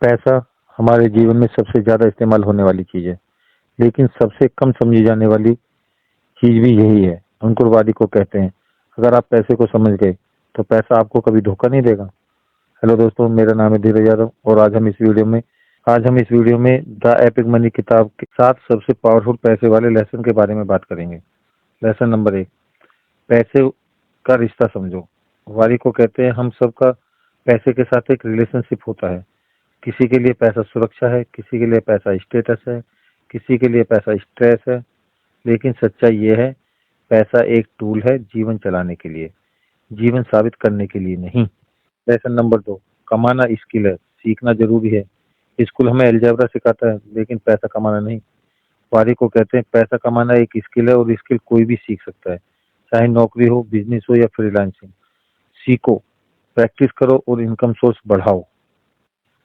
पैसा हमारे जीवन में सबसे ज़्यादा इस्तेमाल होने वाली चीज़ है, लेकिन सबसे कम समझी जाने वाली चीज़ भी यही है। अंकुर वादी को कहते हैं, अगर आप पैसे को समझ गए तो पैसा आपको कभी धोखा नहीं देगा। हेलो दोस्तों, मेरा नाम है धीरज यादव और आज हम इस वीडियो में द एपिक मनी किताब के 7 सबसे पावरफुल पैसे वाले लेसन के बारे में बात करेंगे। लेसन नंबर 1, पैसे का रिश्ता समझो। वारी को कहते हैं, हम सबका पैसे के साथ एक रिलेशनशिप होता है। किसी के लिए पैसा सुरक्षा है, किसी के लिए पैसा स्टेटस है, किसी के लिए पैसा स्ट्रेस है, लेकिन सच्चाई ये है, पैसा एक टूल है जीवन चलाने के लिए, जीवन साबित करने के लिए नहीं। लेसन नंबर 2, कमाना स्किल है, सीखना जरूरी है। स्कूल हमें अलजेब्रा सिखाता है, लेकिन पैसा कमाना नहीं। वारी को कहते हैं, पैसा कमाना एक स्किल है और स्किल कोई भी सीख सकता है, चाहे नौकरी हो, बिजनेस हो या फ्रीलांसिंग। सीखो, प्रैक्टिस करो और इनकम सोर्स बढ़ाओ।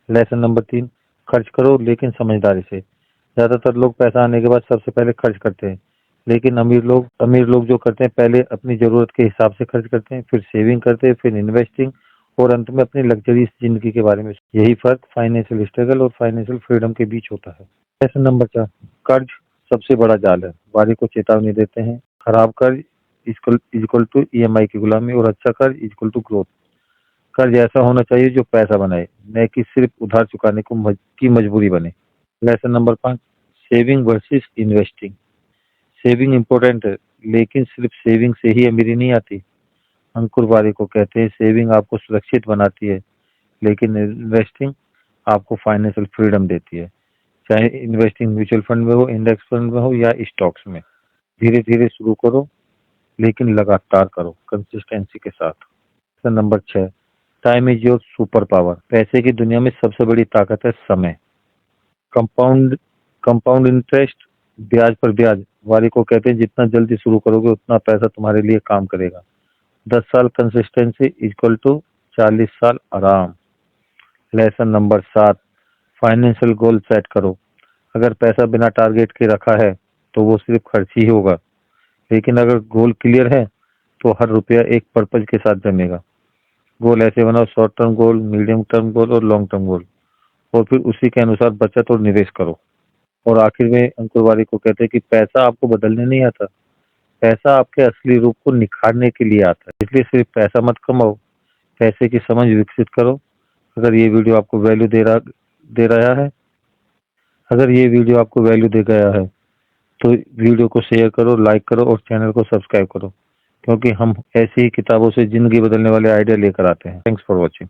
लेसन नंबर 3, खर्च करो लेकिन समझदारी से। ज्यादातर लोग पैसा आने के बाद सबसे पहले खर्च करते हैं, लेकिन अमीर लोग जो करते हैं, पहले अपनी जरूरत के हिसाब से खर्च करते हैं, फिर सेविंग करते हैं, फिर इन्वेस्टिंग और अंत में अपनी लग्जरीज जिंदगी के बारे में। यही फर्क फाइनेंशियल स्ट्रगल और फाइनेंशियल फ्रीडम के बीच होता है। लेसन नंबर 4, कर्ज सबसे बड़ा जाल है। वारी को चेतावनी देते हैं, खराब कर्ज इक्वल टू ईएमआई की गुलामी और अच्छा कर्ज इक्वल टू ग्रोथ। कर्ज ऐसा होना चाहिए जो पैसा बनाए, न कि सिर्फ उधार चुकाने की मजबूरी बने। Lesson number 5, saving versus investing. Saving important है, लेकिन सिर्फ सेविंग से ही अमीरी नहीं आती। अंकुर वारी को कहते हैं, सेविंग आपको सुरक्षित बनाती है, लेकिन इन्वेस्टिंग आपको फाइनेंशियल फ्रीडम देती है। चाहे इन्वेस्टिंग म्यूचुअल फंड में हो, इंडेक्स फंड में हो या स्टॉक्स में। धीरे धीरे शुरू करो, लेकिन लगातार करो, कंसिस्टेंसी के साथ। Number 6, time is your super power. पैसे की दुनिया में सबसे बड़ी ताकत है समय। कंपाउंड इंटरेस्ट, ब्याज पर ब्याज। वारी को कहते हैं, जितना जल्दी शुरू करोगे उतना पैसा तुम्हारे लिए काम करेगा। 10 साल कंसिस्टेंसी इक्वल टू 40 साल आराम। Lesson number 7, financial goal set करो। अगर पैसा बिना टारगेट के रखा है तो वो सिर्फ खर्च ही होगा, लेकिन अगर गोल क्लियर है तो हर रुपया एक पर्पज के साथ जमेगा। गोल ऐसे बनाओ, short term goal, medium term goal और लॉन्ग टर्म गोल, और फिर उसी के अनुसार बचत और निवेश करो। और आखिर में अंकुर वारी को कहते हैं कि पैसा आपको बदलने नहीं आता, पैसा आपके असली रूप को निखारने के लिए आता है। इसलिए सिर्फ पैसा मत कमाओ, पैसे की समझ विकसित करो। अगर ये वीडियो आपको वैल्यू दे गया है तो वीडियो को शेयर करो, लाइक करो और चैनल को सब्सक्राइब करो, क्योंकि हम ऐसी ही किताबों से जिंदगी बदलने वाले आइडिया लेकर आते हैं। Thanks for watching.